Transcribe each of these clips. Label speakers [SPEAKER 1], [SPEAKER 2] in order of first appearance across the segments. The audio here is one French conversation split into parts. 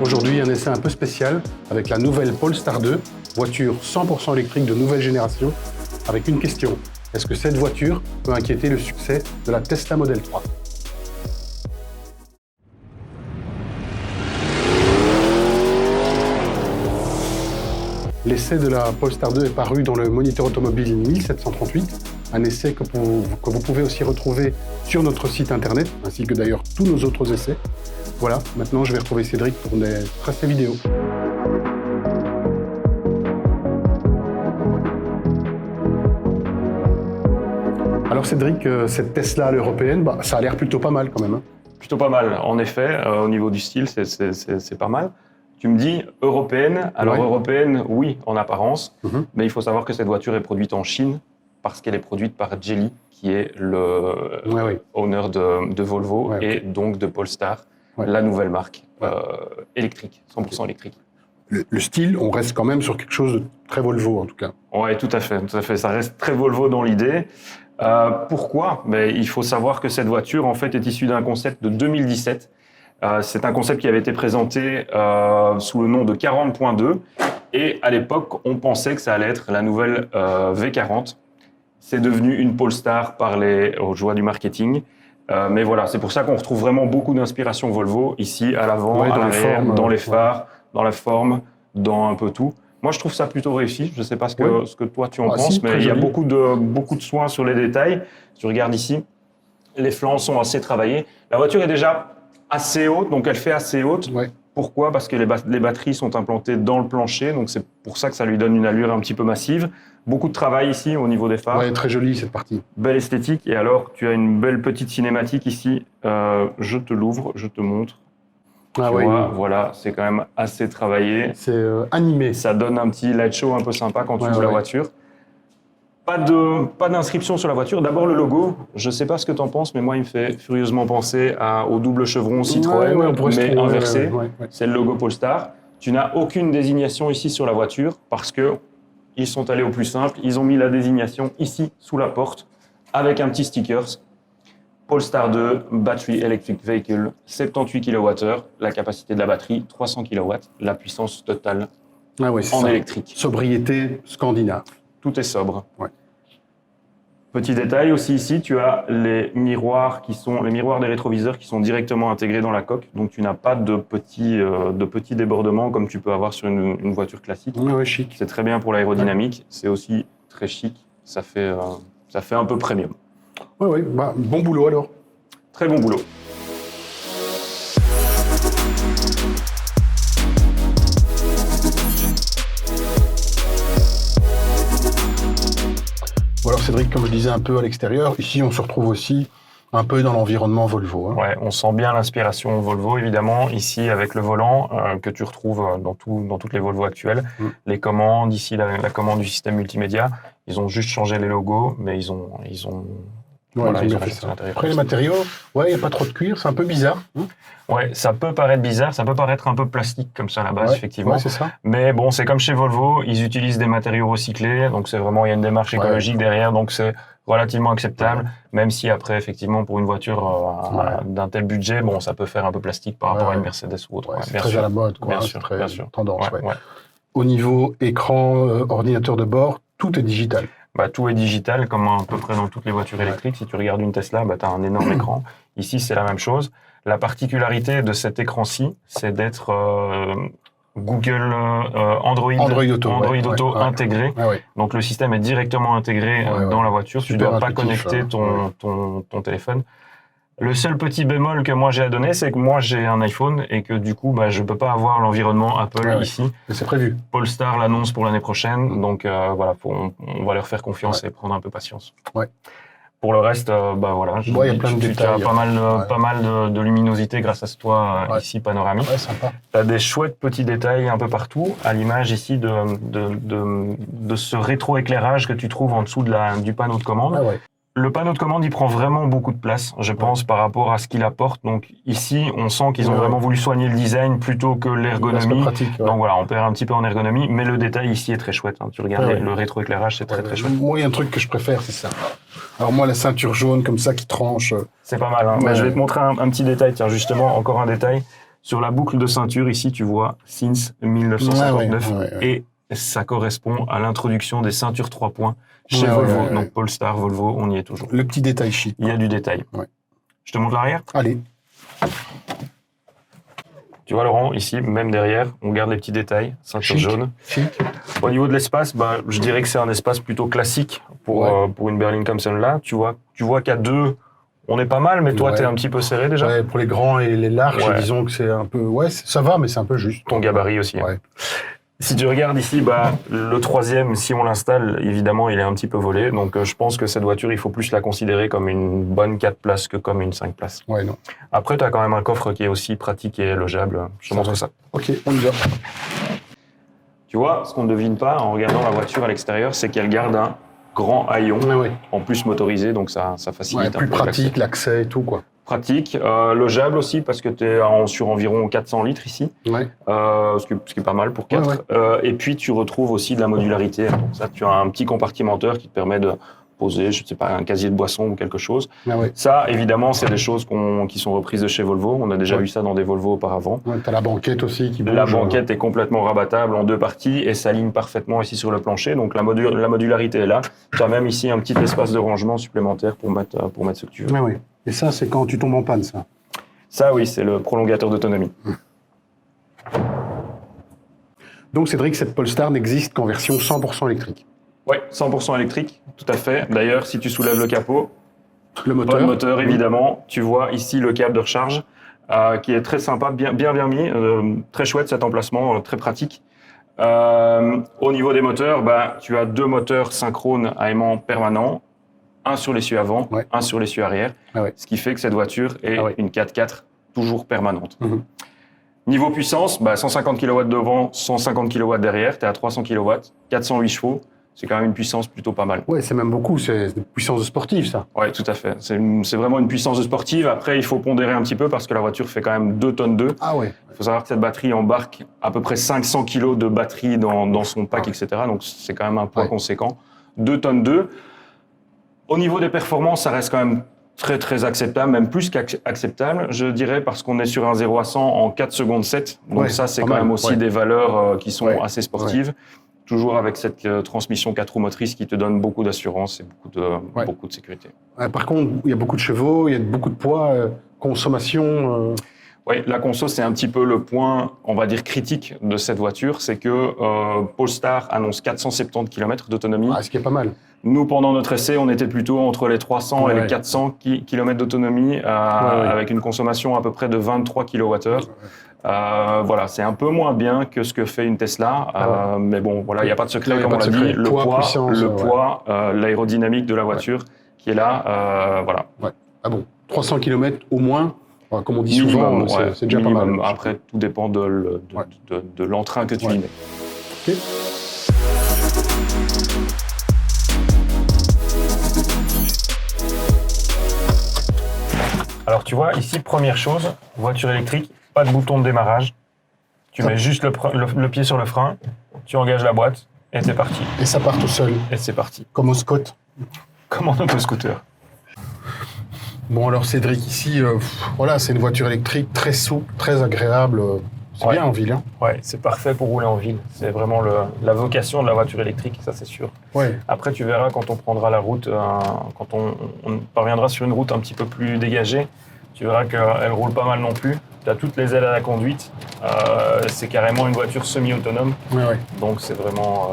[SPEAKER 1] Aujourd'hui, un essai un peu spécial avec la nouvelle Polestar 2, voiture 100% électrique de nouvelle génération, avec une question. Est-ce que cette voiture peut inquiéter le succès de la Tesla Model 3 ? L'essai de la Polestar 2 est paru dans le Moniteur automobile 1738, un essai que vous pouvez aussi retrouver sur notre site internet, ainsi que d'ailleurs tous nos autres essais. Voilà, maintenant je vais retrouver Cédric pour des tracés vidéo. Alors Cédric, cette Tesla à l'européenne, ça a l'air plutôt pas mal quand même. Hein.
[SPEAKER 2] Plutôt pas mal, en effet, au niveau du style, c'est pas mal. Tu me dis européenne, alors ouais. Européenne, oui, en apparence, mais il faut savoir que cette voiture est produite en Chine parce qu'elle est produite par Geely, qui est le owner de Volvo et donc de Polestar, la nouvelle marque électrique, 100% électrique.
[SPEAKER 1] Le style, on reste quand même sur quelque chose de très Volvo en tout cas.
[SPEAKER 2] Oui, tout à fait, ça reste très Volvo dans l'idée. Pourquoi ? Il faut savoir que cette voiture en fait, est issue d'un concept de 2017. C'est un concept qui avait été présenté sous le nom de 40.2 et à l'époque, on pensait que ça allait être la nouvelle V40. C'est devenu une Polestar par aux joies du marketing. Mais voilà, c'est pour ça qu'on retrouve vraiment beaucoup d'inspiration Volvo ici, à l'avant, à l'arrière, dans les phares, dans la forme, dans un peu tout. Moi, je trouve ça plutôt réussi. Je ne sais pas ce que toi tu en penses, mais il y a beaucoup de soins sur les détails. Si tu regardes ici, les flancs sont assez travaillés. La voiture est déjà assez haute, donc elle fait assez haute. Ouais. Pourquoi ? Parce que les batteries sont implantées dans le plancher, donc c'est pour ça que ça lui donne une allure un petit peu massive. Beaucoup de travail ici au niveau des phares.
[SPEAKER 1] Ouais, très jolie cette partie.
[SPEAKER 2] Belle esthétique. Et alors, tu as une belle petite cinématique ici. Je te l'ouvre, je te montre. Voilà, c'est quand même assez travaillé.
[SPEAKER 1] C'est animé.
[SPEAKER 2] Ça donne un petit light show un peu sympa quand tu ouvres la voiture. Pas d'inscription sur la voiture. D'abord, le logo. Je ne sais pas ce que tu en penses, mais moi, il me fait furieusement penser au double chevron Citroën, mais inversé. C'est le logo Polestar. Tu n'as aucune désignation ici sur la voiture parce qu'ils sont allés au plus simple. Ils ont mis la désignation ici, sous la porte, avec un petit sticker. Polestar 2, Battery Electric Vehicle, 78 kWh. La capacité de la batterie, 300 kW. La puissance totale en électrique.
[SPEAKER 1] Sobriété scandinave.
[SPEAKER 2] Tout est sobre. Ouais. Petit détail aussi ici, tu as les miroirs des rétroviseurs qui sont directement intégrés dans la coque, donc tu n'as pas de petits débordements comme tu peux avoir sur une voiture classique.
[SPEAKER 1] Ouais, chic.
[SPEAKER 2] C'est très bien pour l'aérodynamique, c'est aussi très chic, ça fait un peu premium.
[SPEAKER 1] Oui, bon boulot alors.
[SPEAKER 2] Très bon boulot.
[SPEAKER 1] Alors Cédric, comme je disais un peu à l'extérieur, ici on se retrouve aussi un peu dans l'environnement Volvo. Hein.
[SPEAKER 2] Ouais, on sent bien l'inspiration Volvo évidemment, ici avec le volant que tu retrouves dans toutes les Volvo actuelles. Les commandes, ici la commande du système multimédia, ils ont juste changé les logos, mais ils ont
[SPEAKER 1] fait ça. Après les matériaux, il n'y a pas trop de cuir, c'est un peu bizarre.
[SPEAKER 2] Ouais, ça peut paraître bizarre, ça peut paraître un peu plastique comme ça à la base, effectivement.
[SPEAKER 1] Ouais, c'est ça.
[SPEAKER 2] Mais bon, c'est comme chez Volvo, ils utilisent des matériaux recyclés, donc c'est vraiment, il y a une démarche écologique derrière, donc c'est relativement acceptable, même si après, effectivement, pour une voiture d'un tel budget, ça peut faire un peu plastique par rapport à une Mercedes ou autre.
[SPEAKER 1] C'est très à la mode,
[SPEAKER 2] bien
[SPEAKER 1] sûr, très tendance.
[SPEAKER 2] Ouais.
[SPEAKER 1] Au niveau écran, ordinateur de bord, tout est digital.
[SPEAKER 2] Tout est digital, comme à peu près dans toutes les voitures électriques. Si tu regardes une Tesla, tu as un énorme écran. Ici, c'est la même chose. La particularité de cet écran-ci, c'est d'être Google Android Auto intégré. Donc, le système est directement intégré dans la voiture. Tu ne dois pas connecter ton téléphone. Le seul petit bémol que moi j'ai à donner, c'est que moi j'ai un iPhone et que du coup, je ne peux pas avoir l'environnement Apple ici.
[SPEAKER 1] Mais c'est prévu.
[SPEAKER 2] Polestar l'annonce pour l'année prochaine, donc on va leur faire confiance et prendre un peu patience.
[SPEAKER 1] Ouais.
[SPEAKER 2] Pour le reste,
[SPEAKER 1] y a plein de détails.
[SPEAKER 2] Tu as pas mal de luminosité grâce à ce toit ici panoramique.
[SPEAKER 1] Ouais, sympa.
[SPEAKER 2] Tu as des chouettes petits détails un peu partout, à l'image ici de ce rétroéclairage que tu trouves en dessous du panneau de commande. Le panneau de commande, il prend vraiment beaucoup de place, je pense, par rapport à ce qu'il apporte. Donc ici, on sent qu'ils ont vraiment voulu soigner le design plutôt que l'ergonomie. Donc voilà, on perd un petit peu en ergonomie, mais le détail ici est très chouette. Hein. Tu regardes le rétroéclairage, c'est très chouette.
[SPEAKER 1] Moi, il y a un truc que je préfère, c'est ça. Alors moi, la ceinture jaune comme ça qui tranche.
[SPEAKER 2] C'est pas mal. Hein. Mais je vais te montrer un petit détail. Tiens, justement, encore un détail. Sur la boucle de ceinture, ici, tu vois since 1959 et ça correspond à l'introduction des ceintures 3 points chez Volvo. Donc Polestar, Volvo, on y est toujours.
[SPEAKER 1] Le petit détail chic.
[SPEAKER 2] Il y a du détail.
[SPEAKER 1] Ouais.
[SPEAKER 2] Je te montre l'arrière.
[SPEAKER 1] Allez.
[SPEAKER 2] Tu vois, Laurent, ici, même derrière, on garde les petits détails, ceinture jaune.
[SPEAKER 1] Chic.
[SPEAKER 2] Au niveau de l'espace, je dirais que c'est un espace plutôt classique pour une berline comme celle-là. Tu vois qu'à deux, on est pas mal, mais toi, t'es un petit peu serré déjà.
[SPEAKER 1] Ouais, pour les grands et les larges, disons que c'est un peu... Ouais, ça va, mais c'est un peu juste.
[SPEAKER 2] Ton gabarit aussi.
[SPEAKER 1] Ouais.
[SPEAKER 2] Hein. Si tu regardes ici, le troisième, si on l'installe, évidemment, il est un petit peu volé. Donc, je pense que cette voiture, il faut plus la considérer comme une bonne 4 places que comme une 5 places.
[SPEAKER 1] Ouais, non.
[SPEAKER 2] Après, tu as quand même un coffre qui est aussi pratique et logeable. Je te montre ça.
[SPEAKER 1] Ok, on y va.
[SPEAKER 2] Tu vois, ce qu'on ne devine pas en regardant la voiture à l'extérieur, c'est qu'elle garde un grand haillon, en plus motorisé, donc ça facilite un peu.
[SPEAKER 1] Plus pratique, l'accès et tout, quoi.
[SPEAKER 2] Pratique, logeable aussi, parce que tu es sur environ 400 litres ici, ce qui est pas mal pour 4. Et puis, tu retrouves aussi de la modularité. Donc ça, tu as un petit compartimenteur qui te permet de poser, je ne sais pas, un casier de boisson ou quelque chose. Ça, évidemment, c'est des choses qui sont reprises de chez Volvo. On a déjà vu ça dans des Volvo auparavant.
[SPEAKER 1] Tu as la banquette aussi qui bouge.
[SPEAKER 2] La banquette est complètement rabattable en 2 parties et s'aligne parfaitement ici sur le plancher. Donc, la modularité est là. Tu as même ici un petit espace de rangement supplémentaire pour mettre ce que tu veux.
[SPEAKER 1] Oui. Et ça, c'est quand tu tombes en panne, ça.
[SPEAKER 2] Ça, oui, c'est le prolongateur d'autonomie.
[SPEAKER 1] Donc, Cédric, cette Polestar n'existe qu'en version 100% électrique.
[SPEAKER 2] Oui, 100% électrique, tout à fait. D'ailleurs, si tu soulèves le capot,
[SPEAKER 1] le moteur,
[SPEAKER 2] évidemment, tu vois ici le câble de recharge qui est très sympa, bien mis, très chouette cet emplacement, très pratique. Au niveau des moteurs, tu as 2 moteurs synchrones à aimant permanent, un sur l'essieu avant, un sur l'essieu arrière, ce qui fait que cette voiture est une 4x4 toujours permanente. Niveau puissance, 150 kW devant, 150 kW derrière, tu es à 300 kW, 408 chevaux. C'est quand même une puissance plutôt pas mal.
[SPEAKER 1] Ouais, c'est même beaucoup, c'est une puissance de sportive, ça.
[SPEAKER 2] Ouais, tout à fait. C'est vraiment une puissance de sportive. Après, il faut pondérer un petit peu parce que la voiture fait quand même 2 tonnes 2.
[SPEAKER 1] Ah ouais.
[SPEAKER 2] Il faut savoir que cette batterie embarque à peu près 500 kg de batterie dans son pack, etc. Donc, c'est quand même un poids conséquent. 2 tonnes 2. Au niveau des performances, ça reste quand même très, très acceptable, même plus qu'acceptable, je dirais, parce qu'on est sur un 0 à 100 en 4 secondes 7. Donc, ça, c'est quand même aussi des valeurs qui sont assez sportives. Toujours avec cette transmission 4 roues motrices qui te donne beaucoup d'assurance et beaucoup de sécurité.
[SPEAKER 1] Par contre, il y a beaucoup de chevaux, il y a beaucoup de poids, consommation...
[SPEAKER 2] Oui, la conso, c'est un petit peu le point, on va dire, critique de cette voiture. C'est que Polestar annonce 470 km d'autonomie.
[SPEAKER 1] Ce qui est pas mal.
[SPEAKER 2] Nous, pendant notre essai, on était plutôt entre les 300 et les 400 km d'autonomie avec une consommation à peu près de 23 kWh. Voilà, c'est un peu moins bien que ce que fait une Tesla, mais bon, voilà, il n'y a pas de secret, comme on l'a dit. Le poids, l'aérodynamique de la voiture qui est là, voilà.
[SPEAKER 1] Ah bon, 300 km au moins, comme on dit souvent, c'est déjà pas mal.
[SPEAKER 2] Après, tout dépend de l'entrain que tu y mets.
[SPEAKER 1] Okay.
[SPEAKER 2] Alors, tu vois, ici, première chose, voiture électrique, pas de bouton de démarrage. Tu mets juste le pied sur le frein, tu engages la boîte et c'est parti.
[SPEAKER 1] Et ça part tout seul.
[SPEAKER 2] Et c'est parti.
[SPEAKER 1] Comme au Scott.
[SPEAKER 2] Comme en auto-scooter.
[SPEAKER 1] Bon, alors Cédric, ici, voilà, c'est une voiture électrique très souple, très agréable. C'est bien en ville. Hein.
[SPEAKER 2] Ouais, c'est parfait pour rouler en ville. C'est vraiment la vocation de la voiture électrique, ça c'est sûr.
[SPEAKER 1] Ouais.
[SPEAKER 2] Après, tu verras quand on prendra la route, quand on parviendra sur une route un petit peu plus dégagée, tu verras qu'elle roule pas mal non plus. Tu as toutes les aides à la conduite. C'est carrément une voiture semi-autonome.
[SPEAKER 1] Ouais.
[SPEAKER 2] Donc, c'est vraiment...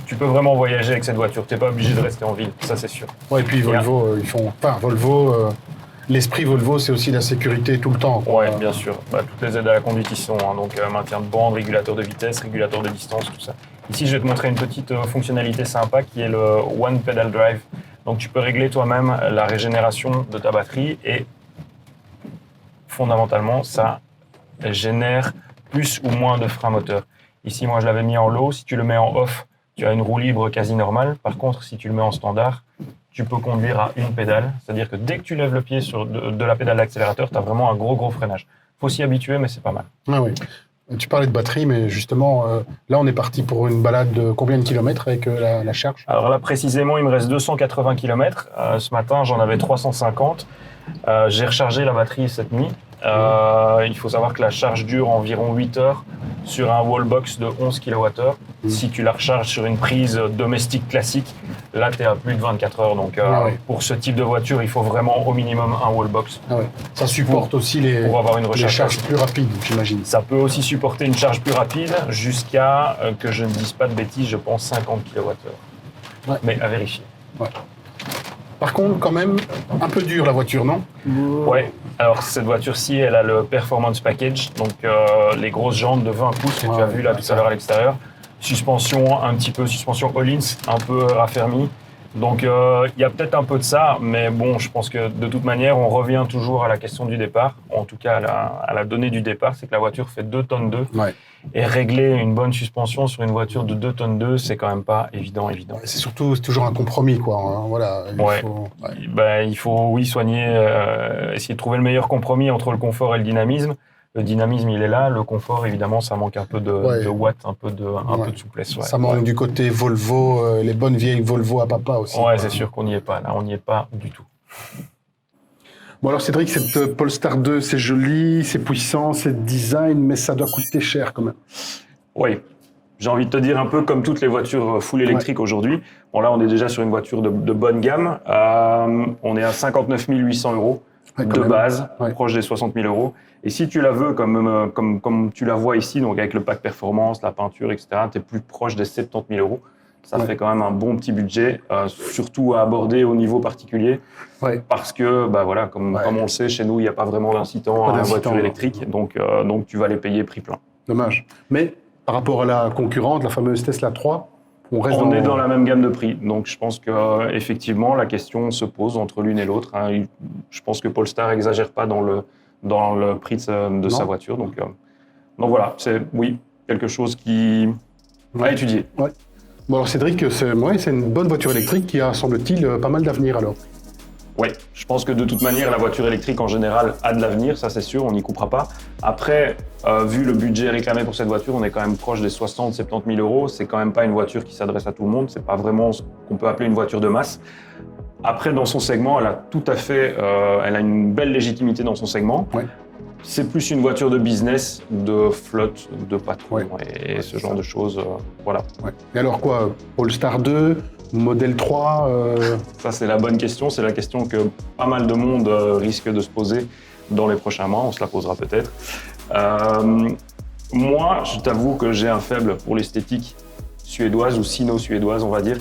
[SPEAKER 2] tu peux vraiment voyager avec cette voiture. Tu n'es pas obligé de rester en ville, ça c'est sûr.
[SPEAKER 1] Ouais, et puis Volvo, ils font... Enfin, Volvo... L'esprit Volvo, c'est aussi la sécurité tout le temps.
[SPEAKER 2] Oui, bien sûr. Toutes les aides à la conduite y sont. Donc, maintien de bande, régulateur de vitesse, régulateur de distance, tout ça. Ici, je vais te montrer une petite fonctionnalité sympa qui est le One Pedal Drive. Donc, tu peux régler toi-même la régénération de ta batterie et fondamentalement, ça génère plus ou moins de frein moteur. Ici, moi, je l'avais mis en low. Si tu le mets en off, tu as une roue libre quasi normale. Par contre, si tu le mets en standard, tu peux conduire à une pédale. C'est-à-dire que dès que tu lèves le pied de la pédale d'accélérateur, tu as vraiment un gros freinage. Il faut s'y habituer, mais c'est pas mal.
[SPEAKER 1] Ah oui. Tu parlais de batterie, mais justement, là, on est parti pour une balade de combien de kilomètres avec la charge?
[SPEAKER 2] Alors là, précisément, il me reste 280 km. Ce matin, j'en avais 350. J'ai rechargé la batterie cette nuit. Il faut savoir que la charge dure environ 8 heures sur un wallbox de 11 kWh. Si tu la recharges sur une prise domestique classique, là, tu es à plus de 24 heures. Donc, pour ce type de voiture, il faut vraiment au minimum un wallbox.
[SPEAKER 1] Ça supporte aussi les charges plus rapides, j'imagine.
[SPEAKER 2] Ça peut aussi supporter une charge plus rapide jusqu'à, que je ne dise pas de bêtises, je pense 50 kWh. Mais à vérifier.
[SPEAKER 1] Par contre, quand même, un peu dur la voiture, non?
[SPEAKER 2] Ouais. Alors, cette voiture-ci, elle a le Performance Package, donc les grosses jantes de 20 pouces que tu as vu là tout à l'heure à l'extérieur. Suspension suspension Öhlins, un peu raffermie. Donc, il y a peut-être un peu de ça, mais bon, je pense que de toute manière, on revient toujours à la question du départ. En tout cas, à la donnée du départ, c'est que la voiture fait 2 tonnes 2. Et régler une bonne suspension sur une voiture de 2 tonnes 2, c'est quand même pas évident.
[SPEAKER 1] C'est toujours un compromis, quoi. Hein. Voilà.
[SPEAKER 2] Il faut soigner, essayer de trouver le meilleur compromis entre le confort et le dynamisme. Le dynamisme, il est là. Le confort, évidemment, ça manque un peu de watts, un peu de souplesse.
[SPEAKER 1] Ça manque du côté Volvo, les bonnes vieilles Volvo à papa aussi.
[SPEAKER 2] Ouais, c'est sûr qu'on n'y est pas. Là, on n'y est pas du tout.
[SPEAKER 1] Bon alors Cédric, cette Polestar 2, c'est joli, c'est puissant, c'est design, mais ça doit coûter cher quand même.
[SPEAKER 2] Oui, j'ai envie de te dire un peu comme toutes les voitures full électriques aujourd'hui. Bon là, on est déjà sur une voiture de bonne gamme. On est à 59 800 € de base, proche des 60 000 €. Et si tu la veux comme tu la vois ici, donc avec le pack performance, la peinture, etc., tu es plus proche des 70 000 €. Ça fait quand même un bon petit budget, surtout à aborder au niveau particulier. Parce que, comme on le sait, chez nous, il n'y a pas vraiment d'incitant à la voiture électrique. Donc, tu vas les payer prix plein.
[SPEAKER 1] Dommage. Mais par rapport à la concurrente, la fameuse Tesla 3, on
[SPEAKER 2] est dans la même gamme de prix. Donc, je pense qu'effectivement, la question se pose entre l'une et l'autre. Hein. Je pense que Polestar n'exagère pas dans le prix de sa voiture. Donc voilà, c'est quelque chose à étudier.
[SPEAKER 1] Bon alors Cédric, c'est une bonne voiture électrique qui a, semble-t-il, pas mal d'avenir alors.
[SPEAKER 2] Oui, je pense que de toute manière, la voiture électrique en général a de l'avenir, ça c'est sûr, on n'y coupera pas. Après, vu le budget réclamé pour cette voiture, on est quand même proche des 60-70 000 €. C'est quand même pas une voiture qui s'adresse à tout le monde, c'est pas vraiment ce qu'on peut appeler une voiture de masse. Après, dans son segment, elle a tout à fait, elle a une belle légitimité dans son segment. C'est plus une voiture de business, de flotte, de patron et ce genre de choses. Voilà.
[SPEAKER 1] Et alors quoi, Polestar 2, Model 3
[SPEAKER 2] Ça, c'est la bonne question. C'est la question que pas mal de monde risque de se poser dans les prochains mois. On se la posera peut-être. Moi, je t'avoue que j'ai un faible pour l'esthétique suédoise ou sino-suédoise, on va dire.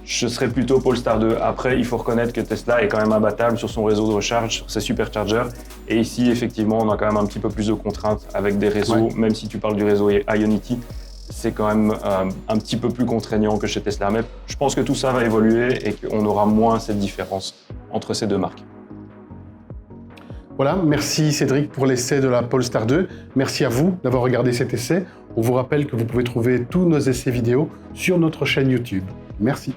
[SPEAKER 2] Je serais plutôt Polestar 2. Après, il faut reconnaître que Tesla est quand même imbattable sur son réseau de recharge, sur ses superchargers. Et ici, effectivement, on a quand même un petit peu plus de contraintes avec des réseaux, même si tu parles du réseau Ionity, c'est quand même un petit peu plus contraignant que chez Tesla. Mais je pense que tout ça va évoluer et qu'on aura moins cette différence entre ces deux marques.
[SPEAKER 1] Voilà, merci Cédric pour l'essai de la Polestar 2. Merci à vous d'avoir regardé cet essai. On vous rappelle que vous pouvez trouver tous nos essais vidéo sur notre chaîne YouTube. Merci.